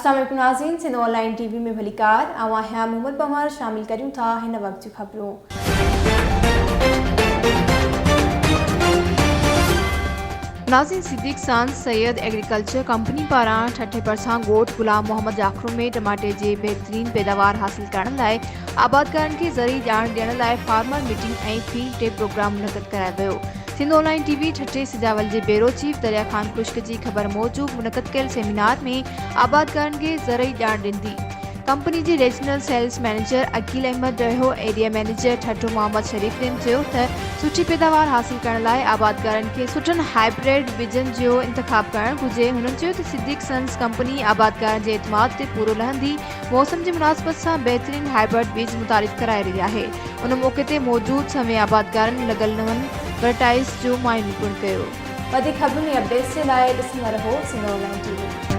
अस्सलाम वालेकुम नाज़रीन, सिंध ऑनलाइन टीवी में भलीकार आवां मोहम्मद बमर शामिल करूं था हिन वक्त जी खबरों। नाज़रीन, सिद्दीक सांस सैयद एग्रीकल्चर कंपनी पारां ठठे परसां ॻोठ गुलाम मोहम्मद जाखरू में टमाटे जे बेहतरीन पैदावार हासिल करण लाइ आबादकारनि खे ज़रिए ॼाण ॾियण लाइ फार्मर मीटिंग ऐं फील्ड डे प्रोग्राम मुनक़द करायो वियो। सिंध ऑनलाइन टीवी ठठे सिजावल जे ब्यूरो चीफ दरिया खान खुश्क जी ख़बर मूजिब मुनक़द कयल सेमिनार में आबादकारनि खे ज़रिए ॼाण ॾिनी। कंपनी जे regional sales manager Akeel Ahmed रहियो एरिया मैनेजर ठठो मोहम्मद शरीफुद्दीन चयो त सुठी पैदावार हासिल करण लाइ आबादकारनि खे सुठनि हाइब्रिड बीजनि जो इंतख़ाब करणु घुर्जे। हुननि चयो त सिद्दीक सन्स कंपनी आबादकारनि जे एतमाद ते पूरो लहंदी मौसम जी मुनासिबत सां बहितरीन हाइब्रिड बीज मुतारिफ़ कराए रही आहे। उन मौक़े ते मौजूद समय आबादकारनि लॻल नवनि वैराइटीज़ जो मुआयनो पिणु कयो। वधीक ख़बरुनि ऐं अपडेट्स जे लाइ ॾिसंदा रहो सिंध ऑनलाइन टीवी।